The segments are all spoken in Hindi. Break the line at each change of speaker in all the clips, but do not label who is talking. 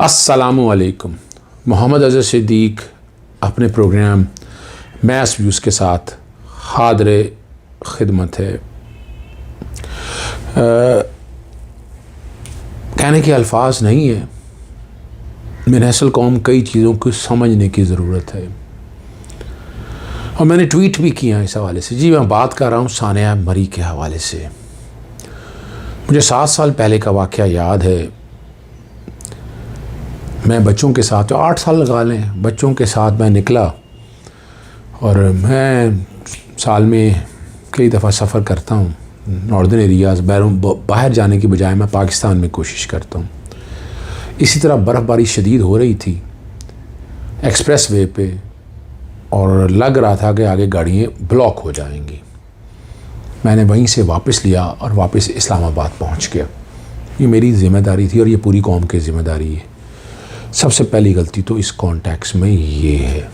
अस्सलामुअलैकुम। मोहम्मद अज़हर सिद्दीक अपने प्रोग्राम मैस व्यूज़ के साथ हाज़िर खिदमत है। कहने के अल्फाज नहीं है। बेनस्ल कौम कई चीज़ों को समझने की ज़रूरत है और मैंने ट्वीट भी किया इस हवाले से। जी, मैं बात कर रहा हूँ सानिया मरी के हवाले से। मुझे 7 साल पहले का वाक़या याद है। मैं बच्चों के साथ, 8 साल लगा लें, बच्चों के साथ मैं निकला और मैं साल में कई दफ़ा सफ़र करता हूँ नॉर्दर्न एरियाज़। बाहर जाने की बजाय मैं पाकिस्तान में कोशिश करता हूँ। इसी तरह बर्फ़बारी शदीद हो रही थी एक्सप्रेस वे पे और लग रहा था कि आगे गाड़ियाँ ब्लॉक हो जाएंगी। मैंने वहीं से वापस लिया और वापस इस्लामाबाद पहुँच गया। ये मेरी ज़िम्मेदारी थी और ये पूरी कौम की ज़िम्मेदारी है। सबसे पहली गलती तो इस कॉन्टेक्स्ट में ये है।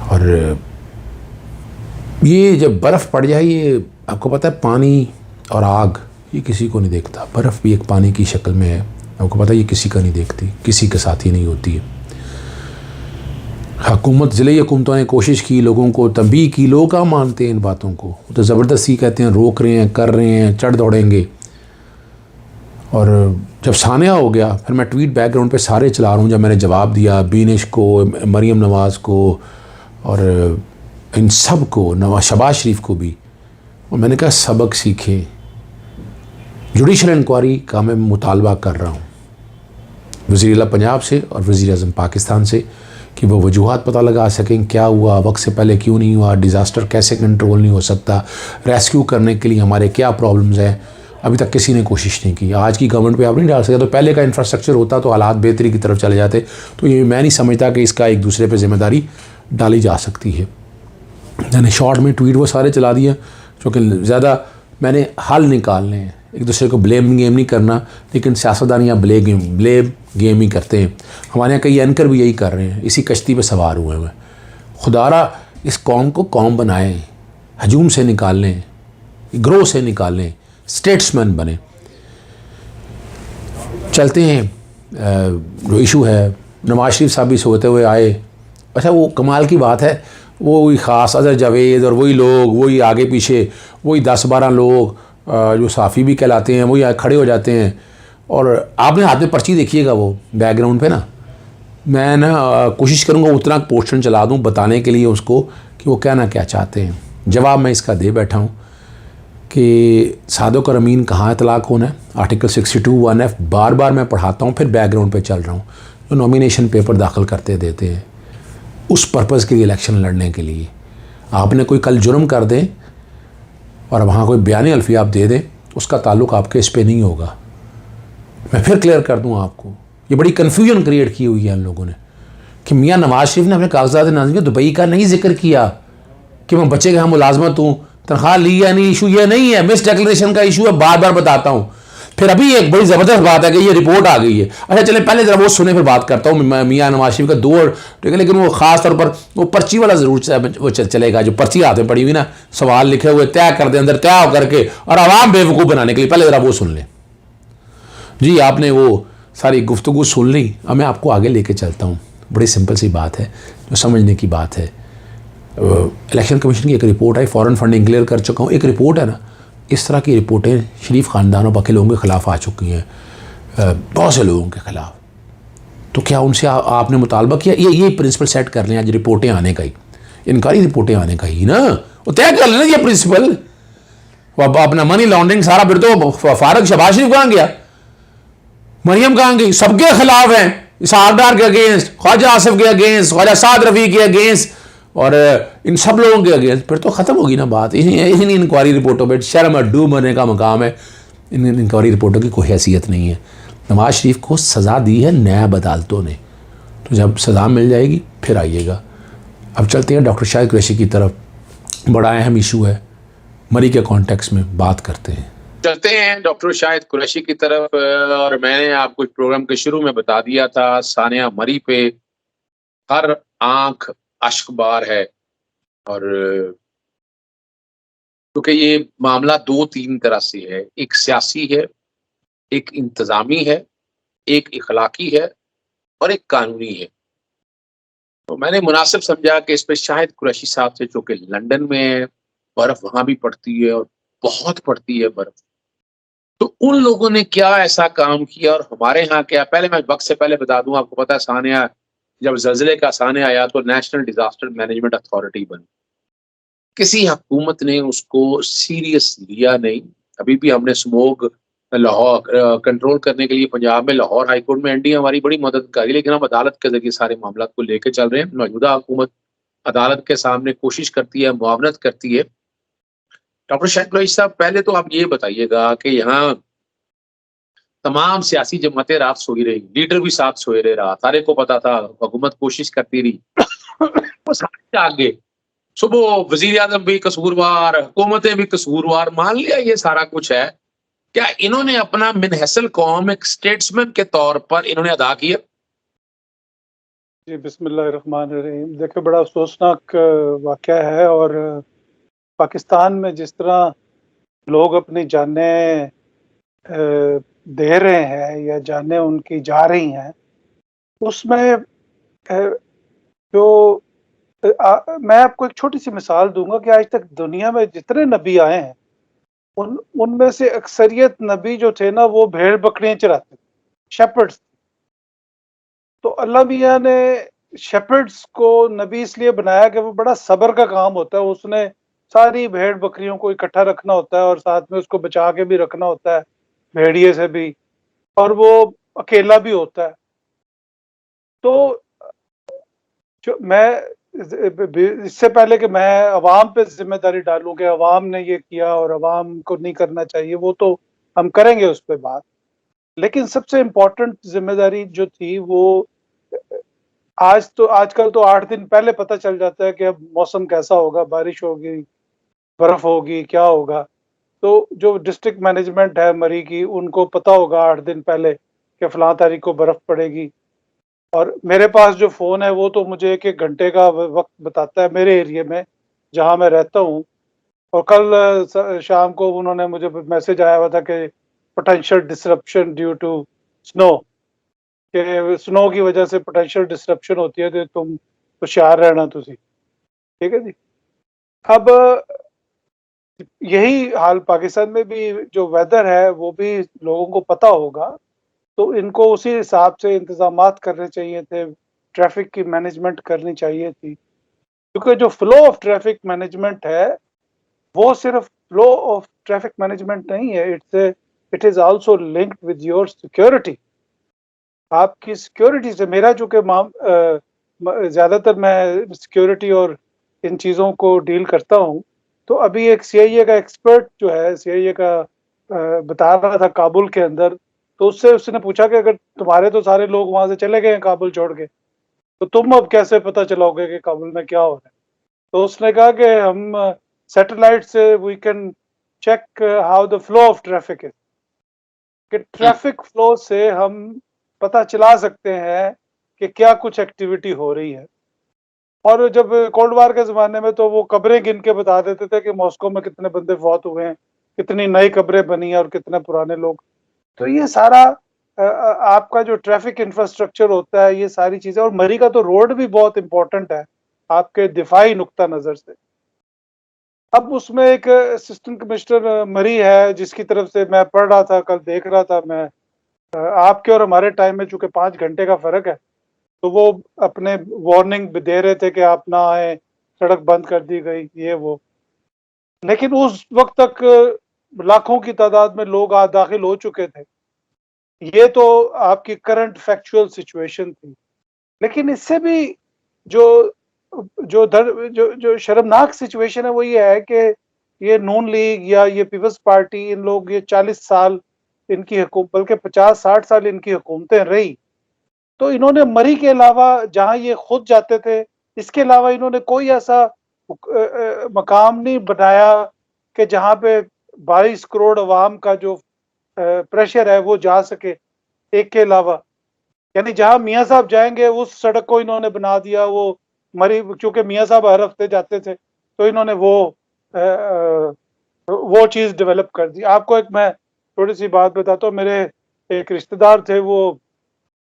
और ये जब बर्फ़ पड़ जाए, ये आपको पता है, पानी और आग ये किसी को नहीं देखता। बर्फ़ भी एक पानी की शक्ल में है, आपको पता है, ये किसी का नहीं देखती, किसी के साथ ही नहीं होती है। हुकूमत, ज़िले हुकूमतों ने कोशिश की, लोगों को तंबीह की, लोग कहाँ मानते हैं इन बातों को। तो ज़बरदस्ती कहते हैं, रोक रहे हैं, कर रहे हैं, चढ़ दौड़ेंगे। और जब सानिया हो गया, फिर मैं ट्वीट बैकग्राउंड पे सारे चला रहा हूँ। जब मैंने जवाब दिया बीनिश को, मरीम नवाज़ को और इन सब को, शहबाज शरीफ को भी, और मैंने कहा सबक सीखें। जुडिशल इंक्वायरी का मैं मुतालबा कर रहा हूँ वज़ीर आला पंजाब से और वज़ीर आज़म पाकिस्तान से कि वो वजूहात पता लगा सकें, क्या हुआ, वक्त से पहले क्यों नहीं हुआ, डिज़ास्टर कैसे कंट्रोल नहीं हो सकता, रेस्क्यू करने के लिए हमारे क्या प्रॉब्लम्स हैं। अभी तक किसी ने कोशिश नहीं की। आज की गवर्नमेंट पे आप नहीं डाल सकते। तो पहले का इंफ्रास्ट्रक्चर होता तो हालात बेहतरी की तरफ चले जाते। तो ये मैं नहीं समझता कि इसका एक दूसरे पे ज़िम्मेदारी डाली जा सकती है। मैंने शॉर्ट में ट्वीट वो सारे चला दिए, क्योंकि ज़्यादा मैंने हल निकालने हैं। एक दूसरे को ब्लेम गेम नहीं करना, लेकिन सियासतदान यहाँ ब्लेम गेम ही करते हैं। हमारे यहाँ कई एंकर भी यही कर रहे हैं, इसी कश्ती पर सवार हुए हैं। खुदारा इस कौम को कौम बनाएं, हजूम से निकाल लें, ग्रोह से निकाल लें, स्टेट्समैन बने। चलते हैं। जो इशू है, नवाज शरीफ साहब भी सोते हुए आए। अच्छा, वो कमाल की बात है, वो वही ख़ास अज़हर जावेद और वही लोग, वही आगे पीछे वही 10-12 लोग जो साफ़ी भी कहलाते हैं, वही खड़े हो जाते हैं। और आपने हाथ में पर्ची देखिएगा वो बैकग्राउंड पे ना, मैं कोशिश करूँगा उतना पोर्शन चला दूँ बताने के लिए उसको कि वो कहना क्या चाहते हैं। जवाब मैं इसका दे बैठा हूँ कि सादक और अमीन कहाँ तलाक होना है। आर्टिकल 62(1)(f) बार बार मैं पढ़ाता हूँ, फिर बैकग्राउंड पे चल रहा हूँ। जो नॉमिनेशन पेपर दाखिल करते देते हैं उस पर्पज़ के लिए, इलेक्शन लड़ने के लिए। आपने कोई कल जुर्म कर दें और वहाँ कोई बयानी अल्फी आप दे दें, उसका ताल्लुक आपके इस पे नहीं होगा। मैं फिर क्लियर कर दूँ आपको, ये बड़ी कन्फ्यूजन क्रिएट की हुई है इन लोगों ने कि मियाँ नवाज शरीफ ने अपने कागजात नाज़िल में दुबई का नहीं जिक्र किया कि मैं बच्चे के यहाँ मुलाजमत हूँ, तनख्वाह ली या नहीं। इशू ये नहीं है, मिस डिक्लेरेशन का इशू है, बार बार बताता हूँ। फिर अभी एक बड़ी ज़बरदस्त बात है कि ये रिपोर्ट आ गई है। अच्छा चले पहले ज़रा वो सुने, फिर बात करता हूँ मियाँ नवाज शरीफ का 2 और, ठीक है, लेकिन वो ख़ास तौर पर वो पर्ची वाला ज़रूर वो चलेगा। जो पर्ची हाथ में पड़ी हुई ना, सवाल लिखे हुए तय कर दे अंदर, तय करके और आवाम बेवकूफ़ बनाने के लिए, पहले ज़रा वो सुन लें। जी, आपने वो सारी गुफ्तगू सुन ली, अब मैं आपको आगे लेके चलता हूँ। बड़ी सिंपल सी बात है जो समझने की बात है। इलेक्शन कमीशन की एक रिपोर्ट आई, फ़ॉरेन फंडिंग क्लियर कर चुका हूँ। एक रिपोर्ट है ना, इस तरह की रिपोर्टें शरीफ ख़ानदानों बाकी लोगों के ख़िलाफ़ आ चुकी हैं, बहुत से लोगों के ख़िलाफ़। तो क्या उनसे आपने मुतालबा किया? ये प्रिंसिपल सेट कर लें आज रिपोर्टें आने का ही, इनकारी रिपोर्टें आने का ही ना, वो तय कर लेना ये प्रिंसिपल। अपना मनी लॉन्ड्रिंग सारा, फिर तो फारूक शहबाज शरीफ कहाँ गया, मरियम कहाँ गई? सबके खिलाफ हैं, इसहाक के अगेंस्ट, ख्वाजा आसिफ के अगेंस्ट, ख्वाजा साद रफ़ी के अगेंस्ट और इन सब लोगों के अगेंस्ट। फिर तो ख़त्म होगी ना बात। इन इंक्वायरी रिपोर्टों पर शर्म डूब मरने का मकाम है। इन इंक्वायरी रिपोर्टों की कोई हैसियत नहीं है। नवाज शरीफ को सज़ा दी है नैब अदालतों ने, तो जब सज़ा मिल जाएगी फिर आइएगा। अब चलते हैं डॉक्टर शाहिद कुरैशी की तरफ। बड़ा अहम इशू है, मरी के कॉन्टेक्स्ट में बात करते हैं।
चलते हैं डॉक्टर शाहिद कुरैशी की तरफ। और मैंने आपको प्रोग्राम के शुरू में बता दिया था, सानिया मरी पे हर आंख अश्कबार है। और क्योंकि ये मामला 2-3 तरह से है, एक सियासी है, एक इंतज़ामी है एक इखलाकी है और एक कानूनी है। तो मैंने मुनासिब समझा कि इस पे शाहिद कुरैशी साहब से, जो कि लंदन में है, बर्फ वहाँ भी पड़ती है और बहुत पड़ती है बर्फ। तो उन लोगों ने क्या ऐसा काम किया और हमारे यहाँ क्या? पहले मैं वक़्त से पहले बता दूँ, आपको पता है सानिया, जब ज़लज़ले का सानिया आया तो नेशनल डिज़ास्टर मैनेजमेंट अथॉरिटी बनी। किसी हुकूमत ने उसको सीरियस लिया नहीं। अभी भी हमने स्मोक लाहौर कंट्रोल करने के लिए पंजाब में लाहौर हाई कोर्ट में एनडीए हमारी बड़ी मदद करी, लेकिन हम अदालत के ज़रिए सारे मामलात को लेके चल रहे हैं। मौजूदा हुकूमत अदालत के सामने कोशिश करती है, मुआवनत करती है। डॉक्टर शाहिद कुरैशी साहब, पहले तो आप ये बताइएगा कि यहाँ तमाम सियासी जमातें रात सोई रही, लीडर भी साथ सोए रहे रात, सारे को पता था, हुकूमत कोशिश करती रही, वो सारे जाग गए। सुबह वजीर आजम भी कसूरवार, हुकूमतें भी कसूरवार, मान लिया ये सारा कुछ है। क्या इन्होंने अपना मिनहसल कौम एक स्टेट्समैन के तौर पर इन्होंने अदा किया?
जी, बिस्मिल्लाहिर्रहमानिर्रहीम। देखिए, बड़ा अफ़सोसनाक वाक़या है और पाकिस्तान में जिस तरह लोग अपनी जानें दे रहे हैं या जानें उनकी जा रही हैं, उसमें जो मैं आपको एक छोटी-सी मिसाल दूँगा कि आज तक दुनिया में जितने नबी आए हैं, उनमें से अक्सरियत नबी जो थे ना, वो भेड़-बकरियाँ चराते थे, शेपर्ड्स। तो अल्लाह मियाँ ने शेपर्ड्स को नबी इसलिए बनाया कि वो बड़ा सब्र का काम होता है। उसने सारी भेड़-बकरियों को इकट्ठा रखना होता है और साथ में उसको बचा के भी रखना होता है, भेड़िए से भी, और वो अकेला भी होता है। तो जो मैं इससे पहले कि मैं अवाम पे ज़िम्मेदारी डालूँ कि अवाम ने ये किया और अवाम को नहीं करना चाहिए, वो तो हम करेंगे उस पे बात। लेकिन सबसे इम्पोर्टेंट ज़िम्मेदारी जो थी वो आजकल तो 8 दिन पहले पता चल जाता है कि अब मौसम कैसा होगा, बारिश होगी, बर्फ होगी, क्या होगा। तो जो डिस्ट्रिक्ट मैनेजमेंट है मरी की, उनको पता होगा 8 दिन पहले कि फलां तारीख को बर्फ पड़ेगी। और मेरे पास जो फ़ोन है वो तो मुझे 1-1 घंटे का वक़्त बताता है मेरे एरिया में, जहाँ मैं रहता हूँ। और कल शाम को उन्होंने मुझे मैसेज आया हुआ था कि potential disruption due to snow, कि स्नो की वजह से पोटेंशियल डिसरप्शन होती है, तो तुम होशियार रहना तुसी। ठीक है जी। अब यही हाल पाकिस्तान में भी, जो वेदर है वो भी लोगों को पता होगा, तो इनको उसी हिसाब से इंतज़ामात करने चाहिए थे, ट्रैफ़िक की मैनेजमेंट करनी चाहिए थी। क्योंकि जो फ्लो ऑफ ट्रैफ़िक मैनेजमेंट है, वो सिर्फ़ फ्लो ऑफ ट्रैफ़िक मैनेजमेंट नहीं है, it is also linked with your security. आपकी सिक्योरिटी से मेरा चूँकि ज़्यादातर मैं सिक्योरिटी और इन चीज़ों को डील करता हूँ, तो अभी एक सीआईए का एक्सपर्ट जो है, सीआईए का बता रहा था काबुल के अंदर, तो उससे उसने पूछा कि अगर तुम्हारे तो सारे लोग वहाँ से चले गए हैं काबुल छोड़ के, तो तुम अब कैसे पता चलाओगे कि काबुल में क्या हो रहा है? तो उसने कहा कि हम सैटेलाइट से we can check how the flow of traffic is, कि ट्रैफ़िक फ्लो से हम पता चला सकते हैं कि क्या कुछ एक्टिविटी हो रही है। और जब कोल्ड वॉर के ज़माने में तो वो कब्रें गिन के बता देते थे कि मॉस्को में कितने बंदे फौत हुए हैं, कितनी नई कब्रें बनी हैं और कितने पुराने लोग। तो ये सारा आपका जो ट्रैफ़िक इंफ्रास्ट्रक्चर होता है, ये सारी चीज़ें, और मरी का तो रोड भी बहुत इम्पोर्टेंट है, आपके दिफ़ाई नुक्ता नज़र से। अब उसमें एक असिस्टेंट कमिश्नर मरी है, जिसकी तरफ से मैं पढ़ रहा था, कल देख रहा था मैं, आपके और हमारे टाइम में चूँकि 5 घंटे का फ़र्क है, तो वो अपने वार्निंग भी दे रहे थे कि आप ना आएँ, सड़क बंद कर दी गई, ये वो। लेकिन उस वक़्त तक लाखों की तादाद में लोग दाखिल हो चुके थे। ये तो आपकी करंट फैक्चुअल सिचुएशन थी। लेकिन इससे भी जो जो दर जो जो शर्मनाक सिचुएशन है वो ये है कि ये नून लीग या ये पीपल्स पार्टी, इन लोग ये 40 साल इनकी बल्कि 50-60 साल इनकी हुकूमतें रही। तो इन्होंने मरी के अलावा जहाँ ये खुद जाते थे, इसके अलावा इन्होंने कोई ऐसा मकाम नहीं बनाया कि जहाँ पे 22 करोड़ अवाम का जो प्रेशर है वो जा सके, एक के अलावा। यानी जहाँ मियाँ साहब जाएँगे उस सड़क को इन्होंने बना दिया, वो मरी, चूँकि मियाँ साहब हर हफ्ते जाते थे, तो इन्होंने वो चीज़ डेवलप कर दी। आपको एक मैं थोड़ी-सी बात बताता हूँ, मेरे एक रिश्तेदार थे, वो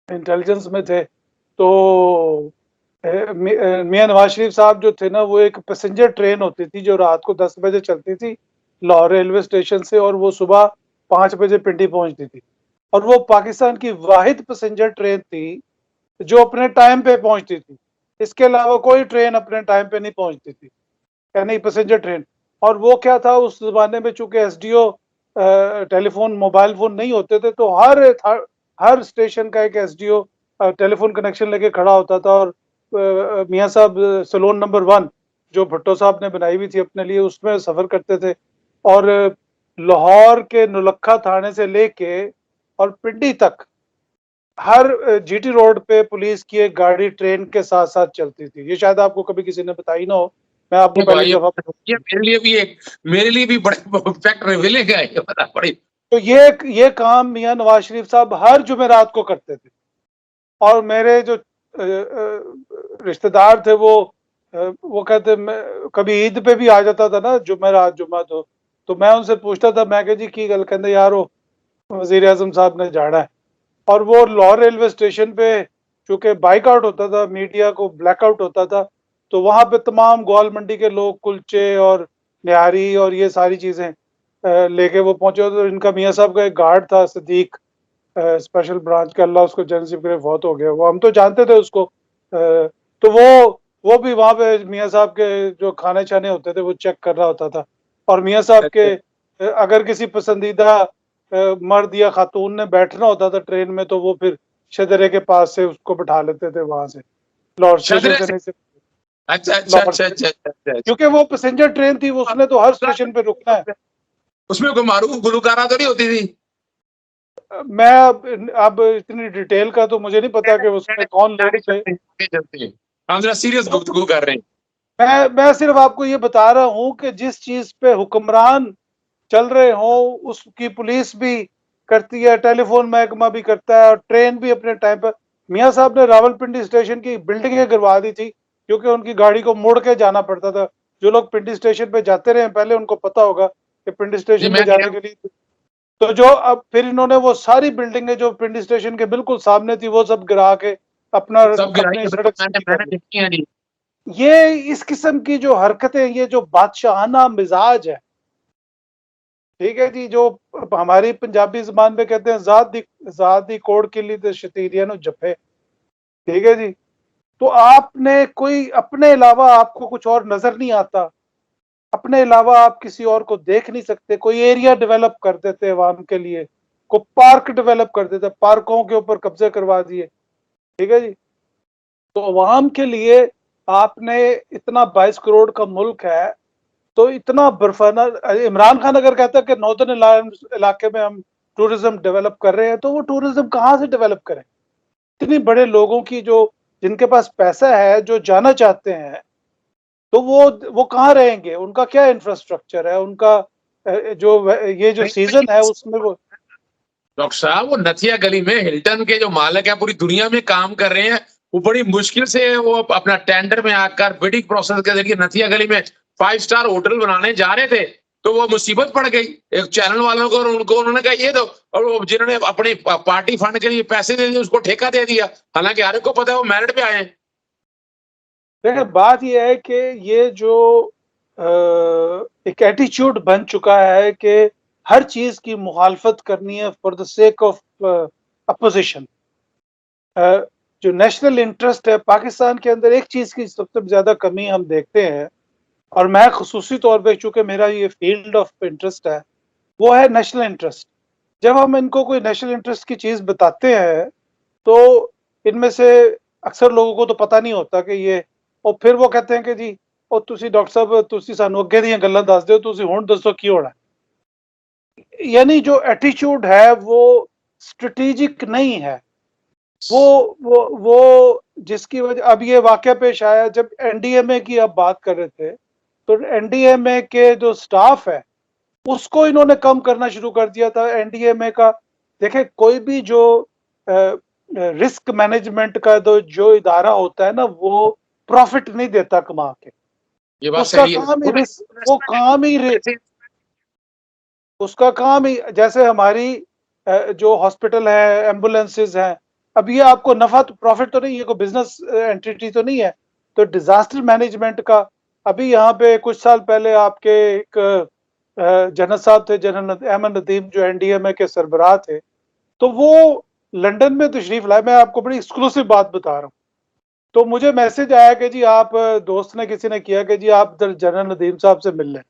इंटेलिजेंस में थे। तो मियां नवाज शरीफ साहब जो थे ना, वो एक पैसेंजर ट्रेन होती थी जो रात को 10 बजे चलती थी लाहौर रेलवे स्टेशन से, और वो सुबह 5 बजे पिंडी पहुंचती थी। और वो पाकिस्तान की वाहिद पैसेंजर ट्रेन थी जो अपने टाइम पे पहुंचती थी। इसके अलावा कोई ट्रेन अपने टाइम पे नहीं पहुंचती थी, यानी पैसेंजर ट्रेन। और वो क्या था, उस जमाने में चूंकि एसडीओ टेलीफोन मोबाइल फोन नहीं होते थे, तो हर स्टेशन का एक एसडीओ टेलीफोन कनेक्शन लेके खड़ा होता था। और मियां साहब सलोन नंबर 1 जो भुट्टो साहब ने बनाई हुई थी अपने लिए, उसमें सफर करते थे। और लाहौर के नौलखा थाने से लेके और पिंडी तक हर जीटी रोड पे पुलिस की एक गाड़ी ट्रेन के साथ साथ चलती थी। ये शायद आपको कभी किसी ने बताई ना हो, मैं आपको
ये
पहली
भाई,
दफा।
ये मेरे लिए भी बड़े फैक्ट रिवीलिंग है, ये बता बड़ी।
तो ये काम मियां नवाज शरीफ साहब हर जुमेरात को करते थे। और मेरे जो रिश्तेदार थे वो कहते, कभी ईद पे भी आ जाता था ना जुमेरात जुम्मा, तो मैं उनसे पूछता था, मैं कह जी की गल, कहते यार वो वजीर आजम साहब ने जाना है। और वो लाहौर रेलवे स्टेशन पे चूंकि बाइकआउट होता था, मीडिया को ब्लैकआउट होता था, तो वहां पे तमाम ग्वाल मंडी के लोग कुलचे और निहारी और ये सारी चीजें लेके वो पहुंचे। तो इनका मियां साहब का एक गार्ड था सदीक, स्पेशल ब्रांच का, अल्लाह उसको जनरल करे, बहुत हो गया, वो हम तो जानते थे उसको। तो वो भी वहां पे मियां साहब के जो खाने छाने होते थे वो चेक कर रहा होता था। और मियां साहब के अगर किसी पसंदीदा मर्द या खातून ने बैठना होता था ट्रेन में, तो वो फिर शदरे के पास से उसको बिठा लेते थे वहां से, लाहौर स्टेशन
शदरे
से
से?
नहीं से
अच्छा अच्छा
लाहौर
अच्छा
से,
अच्छा अच्छा अच्छा
क्योंकि वो पैसेंजर ट्रेन थी, उसने तो हर स्टेशन पे रुकना है।
अच्छा। उसमें कोई मारूफ गुलकारा तो नहीं होती थी?
मैं अब इतनी डिटेल का तो मुझे नहीं पता कि उसमें कौन लोग थे।
हम जरा सीरियस
तो
गुफ्तगू कर रहे हैं।
मैं सिर्फ आपको ये बता रहा हूं कि जिस चीज पे हुक्मरान चल रहे हो उसकी पुलिस भी करती है, टेलीफोन महकमा भी करता है, और ट्रेन भी अपने टाइम पर। मियां साहब ने रावलपिंडी स्टेशन की बिल्डिंगें गिरवा दी थी क्योंकि उनकी गाड़ी को मुड़ के जाना पड़ता था। जो लोग पिंडी स्टेशन पे जाते रहे पहले, उनको पता होगा कि पिंडी
जी
स्टेशन पे
मैं गया
जाने के लिए, तो जो अब फिर इन्होंने वो सारी बिल्डिंगें जो पिंडी स्टेशन के बिल्कुल सामने थी वो सब गिरा के अपना
सब गिराई
अपनी
है,
सड़क
मैंने
सीधी कर
मैंने
ली।
देखी है जी।
ये इस किस्म की जो हरकतें, ये जो बादशाहाना मिजाज है, ठीक है जी, जो हमारी पंजाबी जुबान में कहते हैं जात दी कोड़ किली ते शतीरिया नु जफे, ठीक है जी। तो आपने कोई अपने अलावा आपको कुछ और नजर नहीं आता, अपने अलावा आप किसी और को देख नहीं सकते। कोई एरिया डेवलप कर देते अवाम के लिए, को पार्क डेवलप कर देते, पार्कों के ऊपर कब्जे करवा दिए, ठीक है जी। तो अवाम के लिए आपने इतना 22 करोड़ का मुल्क है, तो इतना बर्फाना, इमरान खान अगर कहता है कि नॉर्दर्न इलाके में हम टूरिज्म डेवलप कर रहे हैं, तो वो टूरिज्म कहाँ से डेवलप करें? इतनी बड़े लोगों की जो, जिनके पास पैसा है, जो जाना चाहते हैं, तो वो कहाँ रहेंगे? उनका क्या इंफ्रास्ट्रक्चर है उनका? ये जो सीजन है उसमें वो,
डॉक्टर साहब, वो नथिया गली में हिल्टन के जो मालिक है पूरी दुनिया में काम कर रहे हैं। वो बड़ी मुश्किल से वो अपना टेंडर में आकर बिडिंग प्रोसेस के जरिए नथिया गली में 5 स्टार होटल बनाने जा रहे थे, तो वो मुसीबत पड़ गई एक चैनल वालों को, और उनको उन्होंने कहा ये दो, और वो जिन्होंने अपनी पार्टी फंड के लिए पैसे दे दिए उसको ठेका दे दिया, हालांकि हर एक को पता है वो मेरिट पे आए हैं।
देखिए बात ये है कि ये जो एक एटीट्यूड बन चुका है कि हर चीज की मुखालफत करनी है for the sake of opposition. जो नेशनल इंटरेस्ट है पाकिस्तान के अंदर, एक चीज की सबसे ज्यादा कमी हम देखते हैं, और मैं खुसूसी तौर पे चूंकि मेरा ये फील्ड ऑफ इंटरेस्ट है, वो है नेशनल इंटरेस्ट। जब हम इनको कोई नेशनल इंटरेस्ट की चीज बताते हैं, तो इनमें से अक्सर लोगों को तो पता नहीं होता कि ये, और फिर वो कहते हैं कि जी ਉਹ ਤੁਸੀਂ डॉक्टर साहब ਤੁਸੀਂ ਸਾਨੂੰ ਅੱਗੇ ਦੀਆਂ ਗੱਲਾਂ ਦੱਸ ਦਿਓ, ਤੁਸੀਂ ਹੁਣ ਦੱਸੋ ਕੀ होना। यानी जो एटीट्यूड है वो स्ट्रेटेजिक नहीं है। वो जिसकी वजह, अब ये वाकया पेश आया जब एनडीएमए की आप बात कर रहे थे, तो एनडीएमए के जो स्टाफ है उसको इन्होंने कम करना शुरू कर दिया था एनडीएमए का। देखे कोई भी जो रिस्क मैनेजमेंट का जो इदारा होता है ना, वो प्रॉफिट नहीं देता कमा के।
ये बात
उसका
सही है।
काम ही वो काम ही उसका काम ही, जैसे हमारी जो हॉस्पिटल है, एम्बुलेंसेज हैं, अब ये आपको नफा तो प्रॉफिट तो नहीं, ये कोई बिजनेस एंटिटी तो नहीं है। तो डिजास्टर मैनेजमेंट का अभी यहाँ पे कुछ साल पहले आपके एक जनरल साहब थे, जनरल अहमद नदीम, जो एनडीएमए के सरबराह थे, तो वो लंदन में तशरीफ लाए। मैं आपको बड़ी एक्सक्लूसिव बात बता रहा हूँ। तो मुझे मैसेज आया कि जी आप, दोस्त ने किसी ने किया कि जी आप जनरल नदीम साहब से मिल लें।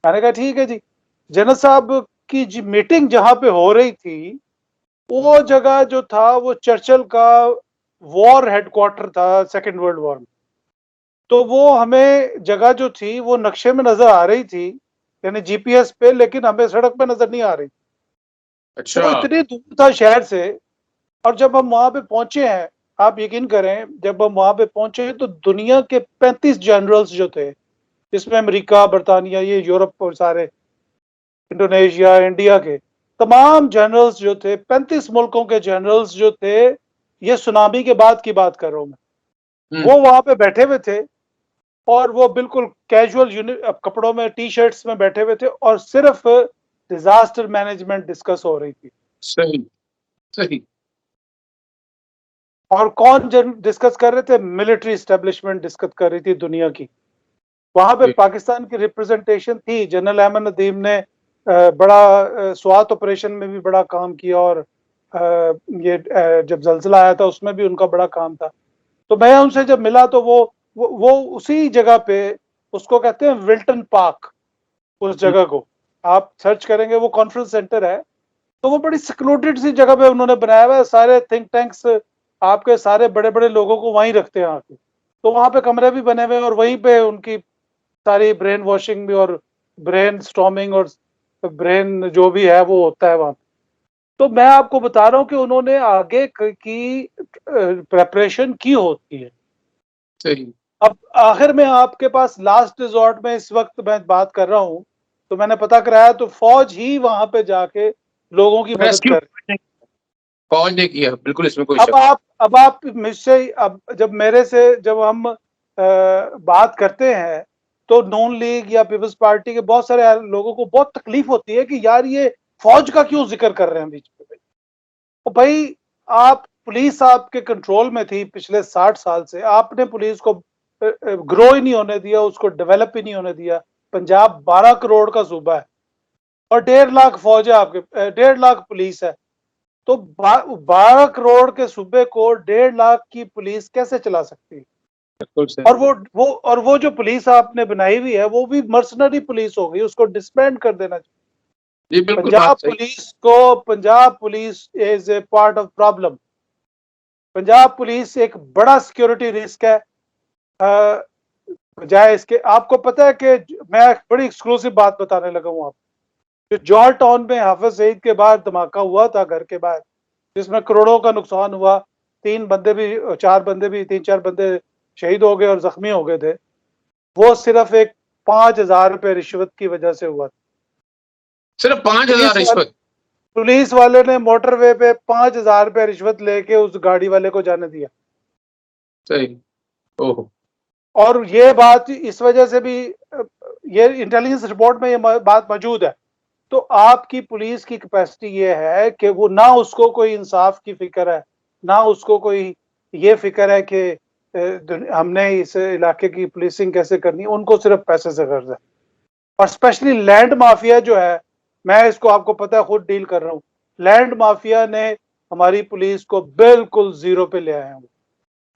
मैंने कहा ठीक है जी। जनरल साहब की जी मीटिंग जहाँ पे हो रही थी, वो जगह जो था वो चर्चिल का वॉर हेडक्वार्टर था सेकेंड वर्ल्ड वॉर में। तो वो हमें जगह जो थी वो नक्शे में नजर आ रही थी, यानी जीपीएस पे, लेकिन हमें सड़क पे नजर नहीं आ रही। तो वो
अच्छा।
इतनी दूर था शहर से। और जब हम वहां पे पहुंचे हैं, आप यकीन करें, जब हम वहां पे पहुंचे तो दुनिया के 35 जनरल्स जो थे, जिसमें अमेरिका, बरतानिया, ये यूरोप और सारे, इंडोनेशिया, इंडिया के तमाम जनरल्स जो थे, 35 मुल्कों के जनरल्स जो थे, ये सुनामी के बाद की बात कर रहा हूं मैं, वो वहां पे बैठे हुए थे। और वो बिल्कुल कैजुअल कपड़ों में, टी शर्ट्स में बैठे हुए थे, और सिर्फ डिजास्टर मैनेजमेंट डिस्कस हो रही थी।
सही सही।
और कौन डिस्कस कर रहे थे? मिलिट्री एस्टेब्लिशमेंट डिस्कस कर रही थी दुनिया की। वहां पे पाकिस्तान की रिप्रेजेंटेशन थी। जनरल अहमद नदीम ने बड़ा स्वात ऑपरेशन में भी बड़ा काम किया, और ये जब जल्जला आया था उसमें भी उनका बड़ा काम था। तो मैं उनसे जब मिला तो वो उसी जगह पे, उसको कहते हैं विल्टन पार्क, उस जगह को आप सर्च करेंगे, वो कॉन्फ्रेंस सेंटर है। तो वो बड़ी सिक्योरिटेड सी जगह पे उन्होंने बनाया हुआ है। सारे थिंक टैंक्स, आपके सारे बड़े बड़े लोगों को वहीं रखते हैं आके। तो वहां पे कमरे भी बने हुए हैं, और वहीं पे उनकी सारी ब्रेन वॉशिंग भी, और ब्रेन स्टॉर्मिंग, और ब्रेन जो भी है वो होता है वहां पे। तो मैं आपको बता रहा हूँ कि उन्होंने आगे की प्रेपरेशन की होती है।
सही।
अब आखिर में आपके पास लास्ट रिजॉर्ट में इस वक्त मैं बात कर रहा हूँ, तो मैंने पता कराया तो फौज ही वहां पे जाके लोगों की मदद
रेस्क्यू
कर।
फौज ने किया, बिल्कुल, इसमें कोई शक
अब आप मुझसे, अब जब मेरे से जब हम बात करते हैं, तो नून लीग या पीपल्स पार्टी के बहुत सारे लोगों को बहुत तकलीफ होती है कि यार ये फौज का क्यों जिक्र कर रहे हैं बीच में। तो भाई, आप पुलिस आपके कंट्रोल में थी पिछले 60 साल से, आपने पुलिस को ग्रो ही नहीं होने दिया, उसको डेवलप ही नहीं होने दिया। पंजाब 12 करोड़ का सूबा है, और 1.5 लाख फौज है आपके, 1.5 लाख पुलिस है। तो 12 करोड़ के सूबे को 1.5 लाख की पुलिस कैसे चला सकती है?
बिल्कुल
और
सही।
वो जो पुलिस आपने बनाई हुई है, वो भी मर्सनरी पुलिस हो गई, उसको डिसबैंड कर देना चाहिए।
जी बिल्कुल, बात सही।
Punjab police is a part of problem. Punjab police एक बड़ा सिक्योरिटी रिस्क है। बजाय इसके, आपको पता है कि मैं एक बड़ी एक्सक्लूसिव बात बताने लगा हूँ आपको। जो जॉर्ज टाउन में हाफिज सईद के बाहर धमाका हुआ था, घर के बाहर, जिसमें करोड़ों का नुकसान हुआ, 3 बंदे शहीद हो गए और जख्मी हो गए थे, वो सिर्फ एक 5,000 रुपए रिश्वत की वजह से हुआ।
सिर्फ 5,000
पुलिस वाले
रिश्वत?
पुलिस वाले ने मोटरवे पे 5,000 रुपए रिश्वत लेके उस गाड़ी वाले को जाने दिया।
सही। ओहो।
और ये बात इस वजह से भी, ये इंटेलिजेंस रिपोर्ट में ये बात मौजूद है। तो आपकी पुलिस की कैपेसिटी ये है कि वो ना उसको कोई इंसाफ की फिक्र है, ना उसको कोई ये फिक्र है कि हमने इस इलाके की पुलिसिंग कैसे करनी, उनको सिर्फ पैसे से गर्ज है। और स्पेशली लैंड माफिया जो है, मैं इसको आपको पता है, खुद डील कर रहा हूँ। लैंड माफिया ने हमारी पुलिस को बिल्कुल जीरो पे ले आए हैं।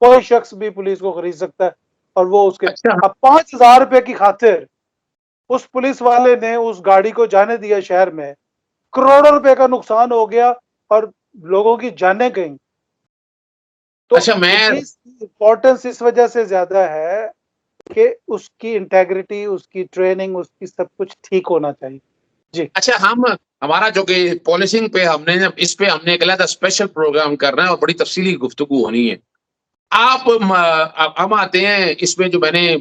कोई शख्स भी पुलिस को खरीद सकता है, और वो उसके,
अच्छा।
अब 5,000 रुपए की खातिर उस पुलिस वाले ने उस गाड़ी को जाने दिया शहर में, करोड़ों रुपए का नुकसान हो गया, और लोगों की जानें गई। तो
अच्छा, मैं
पुलिस की इंपॉर्टेंस इस वजह से ज्यादा है कि उसकी इंटेग्रिटी, उसकी ट्रेनिंग, उसकी सब कुछ ठीक होना चाहिए। जी।
अच्छा, हमारा जो कि पॉलिसिंग पे इस पे हमने एक अलग स्पेशल प्रोग्राम करना है और बड़ी तफसीली गुफ्तगू होनी है। हम आते हैं इसमें, जो मैंने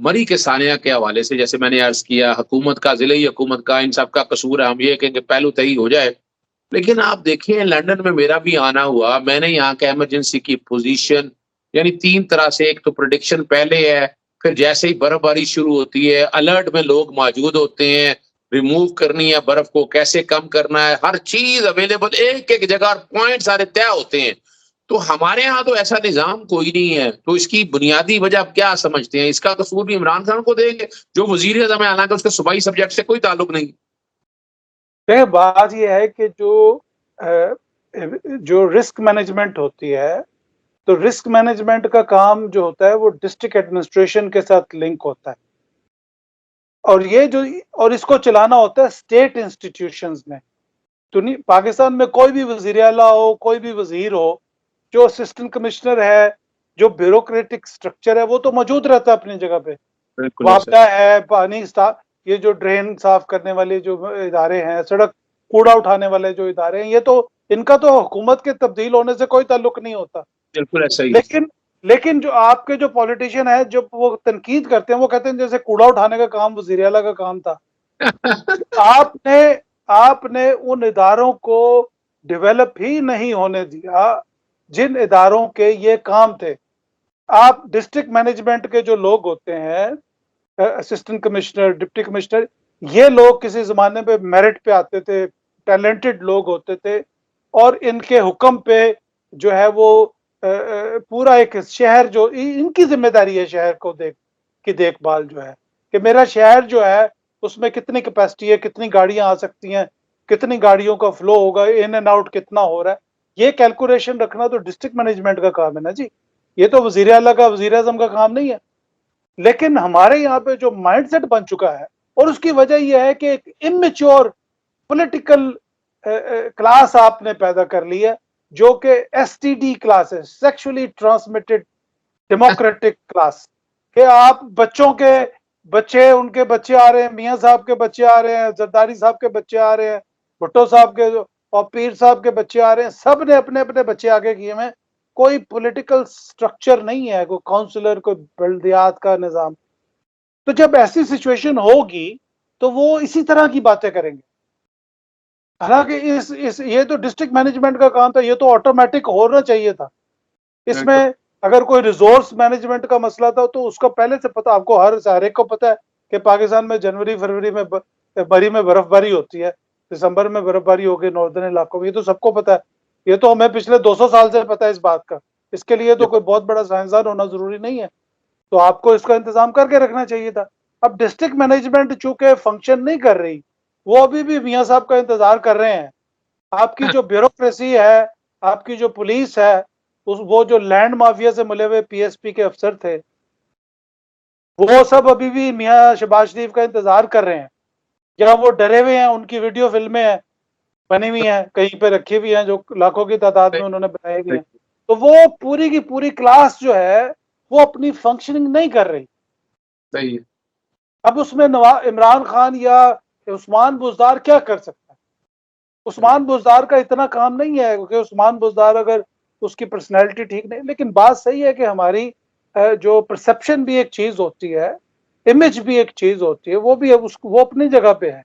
मरी के सानिया के हवाले से, जैसे मैंने अर्ज किया, हुकूमत का, जिले हुकूमत का, इन सब का कसूर है, हम ये कहेंगे पहलू तय हो जाए। लेकिन आप देखिए, लंदन में मेरा भी आना हुआ, मैंने यहाँ के इमरजेंसी की पोजीशन, यानी 3 तरह से, एक तो प्रेडिक्शन पहले है, फिर जैसे ही बर्फबारी शुरू होती है, अलर्ट में लोग मौजूद होते हैं, रिमूव करनी है बर्फ को, कैसे कम करना है, हर चीज अवेलेबल, एक एक जगह पॉइंट सारे तय होते हैं। तो हमारे यहाँ तो ऐसा निजाम कोई नहीं है, तो इसकी बुनियादी वजह आप क्या समझते हैं? इसका कसूर भी इमरान खान को देंगे, जो वजीर आजम है, हालांकि उसके सूबाई सब्जेक्ट से कोई ताल्लुक नहीं।
देखिए, बात यह है कि जो रिस्क मैनेजमेंट होती है, तो रिस्क मैनेजमेंट का काम जो होता है वो डिस्ट्रिक्ट एडमिनिस्ट्रेशन के साथ लिंक होता है, और ये जो और इसको चलाना होता है स्टेट इंस्टीट्यूशंस में। तो नहीं, पाकिस्तान में कोई भी वजीर आला हो, कोई भी वजीर हो, जो असिस्टेंट कमिश्नर है, जो ब्यूरोक्रेटिक स्ट्रक्चर है, वो तो मौजूद रहता है अपनी जगह पे।
बिल्कुल ऐसा
वापदा है, पानी साफ, ये जो ड्रेन साफ करने वाले जो इदारे हैं, सड़क कूड़ा उठाने वाले जो इदारे हैं, ये तो इनका तो हुकूमत के तब्दील होने से कोई ताल्लुक नहीं होता।
बिल्कुल ऐसा ही है।
लेकिन लेकिन जो आपके जो पॉलिटिशियन है, जब वो तनकीद करते हैं, वो कहते हैं जैसे कूड़ा उठाने का काम वजीर आला का काम था। आपने आपने उन इदारों को डेवलप ही नहीं होने दिया जिन इदारों के ये काम थे। आप डिस्ट्रिक्ट मैनेजमेंट के जो लोग होते हैं, असिस्टेंट कमिश्नर, डिप्टी कमिश्नर, ये लोग किसी जमाने पे मेरिट पे आते थे, टैलेंटेड लोग होते थे, और इनके हुक्म पे जो है वो पूरा एक शहर, जो इनकी जिम्मेदारी है शहर को देखभाल जो है, कि मेरा शहर जो है उसमें कितनी कैपेसिटी है, कितनी गाड़ियां आ सकती हैं, कितनी गाड़ियों का फ्लो होगा, इन एंड आउट कितना हो रहा है, ये कैलकुलेशन रखना तो डिस्ट्रिक्ट मैनेजमेंट का काम है ना जी। ये तो वजीर आला का, वजीर आजम का काम नहीं है। लेकिन हमारे यहाँ पे जो माइंडसेट बन चुका है, और उसकी वजह यह है कि एक इमेच्योर पॉलिटिकल क्लास आपने पैदा कर ली है, जो कि एसटीडी क्लास है, सेक्सुअली ट्रांसमिटेड डेमोक्रेटिक क्लास, कि आप बच्चे उनके बच्चे आ रहे हैं, मियाँ साहब के बच्चे आ रहे हैं, जरदारी साहब के बच्चे आ रहे हैं, भुट्टो साहब के और पीर साहब के बच्चे आ रहे हैं, सब ने अपने अपने बच्चे आगे किए हैं। कोई पॉलिटिकल स्ट्रक्चर नहीं है, कोई काउंसलर, कोई बल्दियात का निजाम। तो जब ऐसी सिचुएशन होगी तो वो इसी तरह की बातें करेंगे। हालांकि इस ये तो डिस्ट्रिक्ट मैनेजमेंट का काम था, ये तो ऑटोमेटिक होना चाहिए था। इसमें अगर कोई रिसोर्स मैनेजमेंट का मसला था तो उसका पहले से पता, आपको हर एक को पता है कि पाकिस्तान में जनवरी फरवरी में बरी में बर्फबारी होती है, दिसंबर में बर्फबारी होगी नॉर्दर्न इलाकों में, ये तो सबको पता है। ये तो हमें पिछले 200 साल से पता है इस बात का। इसके लिए तो कोई बहुत बड़ा साइंसदान होना जरूरी नहीं है। तो आपको इसका इंतजाम करके रखना चाहिए था। अब डिस्ट्रिक्ट मैनेजमेंट चूंकि फंक्शन नहीं कर रही, वो अभी भी मियाँ साहब का इंतजार कर रहे हैं। आपकी जो ब्यूरोक्रेसी है, आपकी जो पुलिस है, वो जो लैंड माफिया से मिले हुए पीएसपी के अफसर थे, वो सब अभी भी मियाँ शहबाज शरीफ का इंतजार कर रहे हैं, या वो डरे हुए हैं। उनकी वीडियो फिल्में हैं, बनी हुई हैं, कहीं पे रखी हुई हैं, जो लाखों की तादाद में उन्होंने बनाई हुई हैं। तो वो पूरी की पूरी क्लास जो है वो अपनी फंक्शनिंग नहीं कर रही।
सही है।
अब उसमें इमरान खान या उस्मान बुजदार क्या कर सकता है? उस्मान बुजदार का इतना काम नहीं है, क्योंकि उस्मान बुजदार अगर उसकी पर्सनैलिटी ठीक नहीं, लेकिन बात सही है कि हमारी जो परसेप्शन भी एक चीज होती है, इमेज भी एक चीज होती है, वो भी वो अपनी जगह पे है।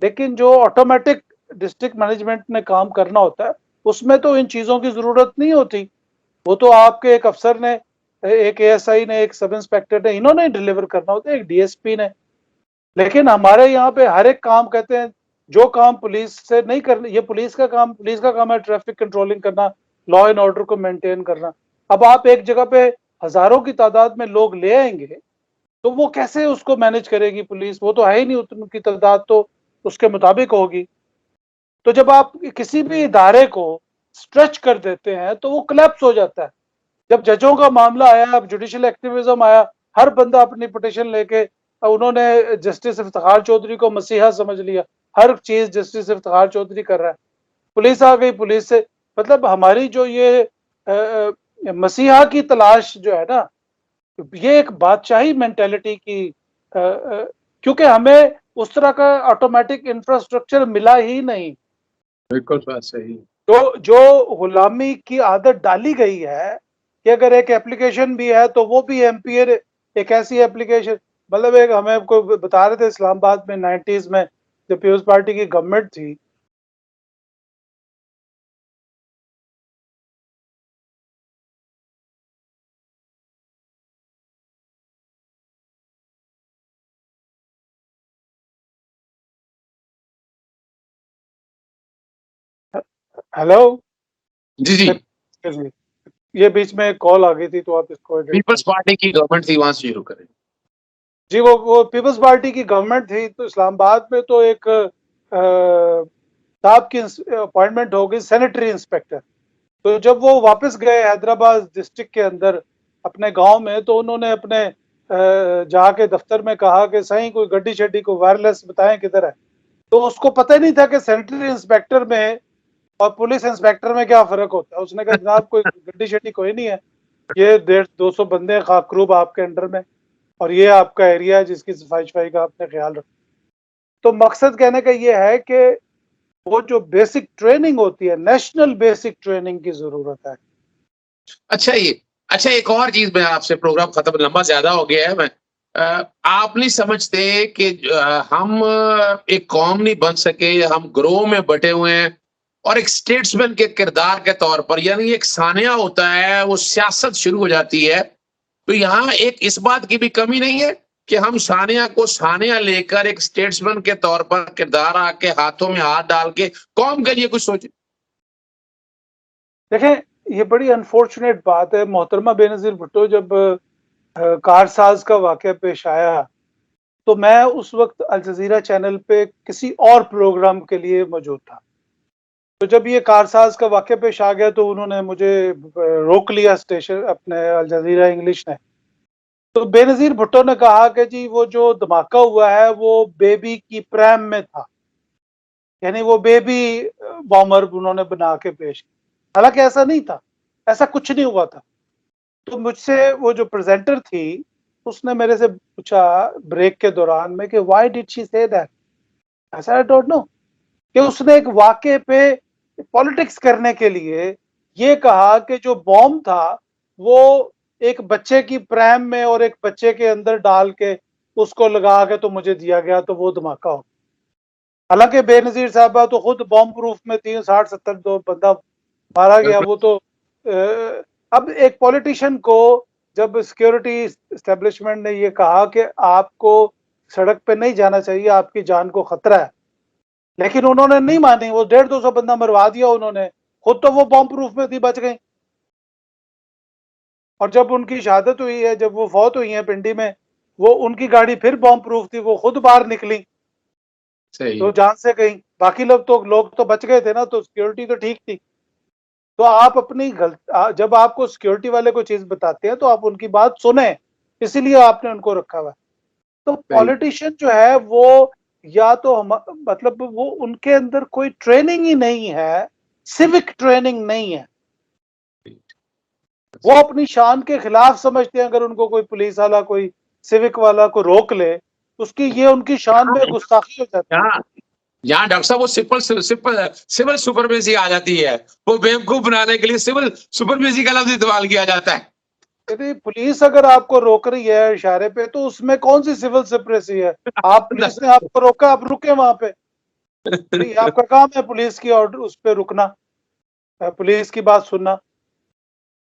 लेकिन जो ऑटोमेटिक डिस्ट्रिक्ट मैनेजमेंट ने काम करना होता है, उसमें तो इन चीजों की जरूरत नहीं होती। वो तो आपके एक अफसर ने, एक एएसआई ने, एक सब इंस्पेक्टर ने, इन्होंने डिलीवर करना होता है, एक डीएसपी ने। लेकिन हमारे यहाँ पे हर एक काम कहते हैं, जो काम पुलिस से नहीं करना, ये पुलिस का काम है ट्रैफिक कंट्रोलिंग करना, लॉ एंड ऑर्डर को मेंटेन करना। अब आप एक जगह पे हजारों की तादाद में लोग ले आएंगे, तो वो कैसे उसको मैनेज करेगी पुलिस? वो तो है ही नहीं, उनकी तादाद तो उसके मुताबिक होगी। तो जब आप किसी भी इदारे को स्ट्रेच कर देते हैं तो वो कोलैप्स हो जाता है। जब जजों का मामला आया, अब जुडिशियल एक्टिविज्म आया, हर बंदा अपनी पिटिशन लेके, उन्होंने जस्टिस इफ्तिखार चौधरी को मसीहा समझ लिया, हर चीज जस्टिस इफ्तिखार चौधरी कर रहा है। पुलिस आ गई, पुलिस से मतलब हमारी जो ये मसीहा की तलाश जो है ना, ये एक बादशाही मेंटेलिटी की, क्योंकि हमें उस तरह का ऑटोमेटिक इंफ्रास्ट्रक्चर मिला ही नहीं।
बिल्कुल बात सही।
जो गुलामी की आदत डाली गई है कि अगर एक एप्लीकेशन भी है तो वो भी एम्पियर, एक ऐसी एप्लीकेशन, मतलब एक हमें कोई बता रहे थे इस्लामाबाद में 90s में जब पीपल्स पार्टी की गवर्नमेंट थी। हेलो।
जी जी।
ये बीच में कॉल आ गई थी तो आप इसको edit
पीपल्स पार्टी की गवर्नमेंट थी, वहां से शुरू करें।
जी, वो पीपल्स पार्टी की गवर्नमेंट थी, तो इस्लामाबाद में तो एक साहब की अपॉइंटमेंट हो गई सैनिटरी इंस्पेक्टर। तो जब वो वापस गए हैदराबाद डिस्ट्रिक्ट के अंदर अपने गांव में, तो उन्होंने अपने जाके दफ्तर में कहा कि सही कोई गड्डी शड्डी को वायरलेस बताएं किधर है। तो उसको पता ही नहीं था कि सैनिटरी इंस्पेक्टर में और पुलिस इंस्पेक्टर में क्या फर्क होता है। उसने कहा जनाब कोई गड्डी शड्डी कोई नहीं है, ये 150-200 बंदे खाकरूब आपके अंडर में, और ये आपका एरिया है जिसकी सफाई का आपने ख्याल रखो। तो मकसद कहने का ये है कि वो जो बेसिक ट्रेनिंग होती है, नेशनल बेसिक ट्रेनिंग की जरूरत है।
अच्छा, एक और चीज, मैं आपसे, प्रोग्राम खत्म लंबा ज्यादा हो गया है, मैं आप नहीं समझते कि हम एक कौम नहीं बन सके, हम ग्रोह में बटे हुए हैं, और एक स्टेट्समैन के किरदार के तौर पर, यानी एक सानिया होता है, वो सियासत शुरू हो जाती है। तो यहाँ एक इस बात की भी कमी नहीं है कि हम सानिया को सानिया लेकर एक स्टेट्समैन के तौर पर किरदार आके हाथों में हाथ डाल के कौम के लिए कुछ सोचे।
देखें, ये बड़ी अनफॉर्चुनेट बात है। मोहतरमा बेनजीर भुट्टो जब कारसाज का वाकया पेश आया, तो मैं उस वक्त अल जजीरा चैनल पे किसी और प्रोग्राम के लिए मौजूद था। तो जब ये कारसाज का वाकया पेश आ गया तो उन्होंने मुझे रोक लिया स्टेशन अपने अल जजीरा इंग्लिश ने। तो बेनजीर भुट्टो ने कहा कि जी वो जो धमाका हुआ है वो बेबी की प्रैम में था, यानी वो बेबी बॉम्बर उन्होंने बना के पेश किया। हालांकि ऐसा नहीं था, ऐसा कुछ नहीं हुआ था। तो मुझसे वो जो प्रेजेंटर थी उसने मेरे से पूछा ब्रेक के दौरान में कि why did she say that. I said I don't know, कि उसने एक वाकये पे पॉलिटिक्स करने के लिए ये कहा कि जो बॉम्ब था वो एक बच्चे की प्रैम में और एक बच्चे के अंदर डाल के उसको लगा के तो मुझे दिया गया, तो वो धमाका हो। हालांकि बेनजीर साहबा तो खुद बॉम्ब प्रूफ में थी, 60-70 दो बंदा मारा गया। वो तो अब एक पॉलिटिशियन को जब सिक्योरिटी एस्टेब्लिशमेंट ने ये कहा कि आपको सड़क पे नहीं जाना चाहिए, आपकी जान को खतरा है, लेकिन उन्होंने नहीं मानी, वो 150-200 बंदा मरवा दिया उन्होंने। खुद तो वो बॉम्ब प्रूफ में थी, बच गई। और जब उनकी शहादत हुई है, जब वो फौत हुई है पिंडी में, वो उनकी गाड़ी फिर बॉम्ब प्रूफ थी, वो खुद बाहर निकली तो जान से गई। बाकी लोग तो बच गए थे ना, तो सिक्योरिटी तो ठीक थी। तो आप अपनी जब आपको सिक्योरिटी वाले कोई चीज बताते हैं तो आप उनकी बात सुने, इसीलिए आपने उनको रखा हुआ है। तो पॉलिटिशियन जो है वो या तो मतलब वो उनके अंदर कोई ट्रेनिंग ही नहीं है, सिविक ट्रेनिंग नहीं है। वो अपनी शान के खिलाफ समझते हैं। अगर उनको कोई पुलिस वाला, कोई सिविक वाला को रोक ले, उसकी ये उनकी शान में गुस्ताखी हो जाती है।
यहाँ डॉक्टर साहब वो सिविल सुपरमेसी आ जाती है, वो बेवकूफ बनाने के लिए सिविल सुपरमेसी का लफ्ज इस्तेमाल किया जाता है।
यदि पुलिस अगर आपको रोक रही है इशारे पे, तो उसमें कौन सी सिविल सुपरमेसी है? आप पुलिस ने आपको रोका, आप रुके वहां पे, ये आपका काम है पुलिस की ऑर्डर उस पे रुकना, पुलिस की बात सुनना,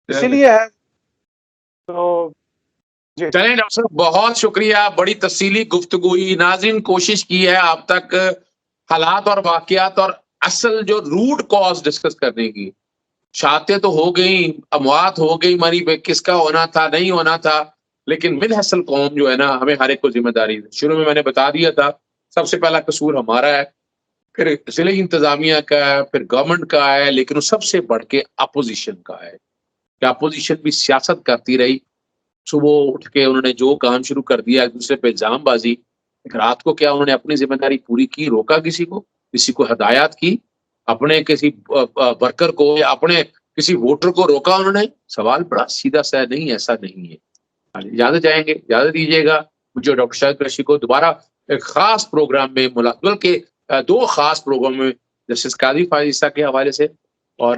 इसीलिए है। तो
चलें डॉक्टर साहब, बहुत शुक्रिया, बड़ी तफसीली गुफ्तगू हुई। नाज़रीन, कोशिश की है आप तक हालात और वाकयात और असल जो रूट कॉज डिस्कस करने की। शहादतें तो हो गई, अमवात हो गई, मरी पे किसका होना था, नहीं होना था, लेकिन मिलहसल कौम जो है ना, हमें हर एक को जिम्मेदारी है। शुरू में मैंने बता दिया था, सबसे पहला कसूर हमारा है, फिर जिले इंतजामिया का है, फिर गवर्नमेंट का है, लेकिन वो सबसे बढ़ के अपोजिशन का है कि अपोजिशन भी सियासत करती रही। सुबह उठ के उन्होंने जो काम शुरू कर दिया, एक दूसरे पे इल्जामबाजी। रात को क्या उन्होंने अपनी जिम्मेदारी पूरी की? रोका किसी को हदायत की? अपने किसी वर्कर को या अपने किसी वोटर को रोका उन्होंने? सवाल बड़ा सीधा सा है, नहीं, ऐसा नहीं है। इजाजत जाएंगे, इजाजत दीजिएगा मुझे डॉक्टर शाहिद कुरैशी को दोबारा एक खास प्रोग्राम में बल्कि 2 खास प्रोग्राम में जस्टिस काजी फायज़ के हवाले से और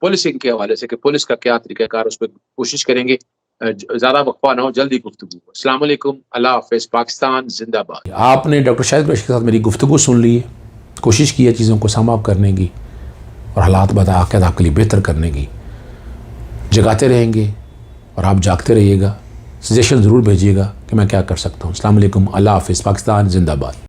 पुलिसिंग के हवाले से कि पुलिस का क्या तरीकाकार, उस पर कोशिश करेंगे। ज्यादा वक्फा ना हो, जल्दी गुफ्तगू। अस्सलाम वालेकुम, अल्लाह हाफ़िज़, पाकिस्तान जिंदाबाद।
आपने डॉक्टर शाहिद कुरैशी के साथ मेरी गुफ्तगू सुन ली है, कोशिश की है चीज़ों को सम अप करने की और हालात बदाक़त आपके लिए बेहतर करने की। जगाते रहेंगे और आप जागते रहिएगा। सजेशन ज़रूर भेजिएगा कि मैं क्या कर सकता हूँ। अस्सलाम वालेकुम, अल्लाह हाफ़िज़, पाकिस्तान जिंदाबाद।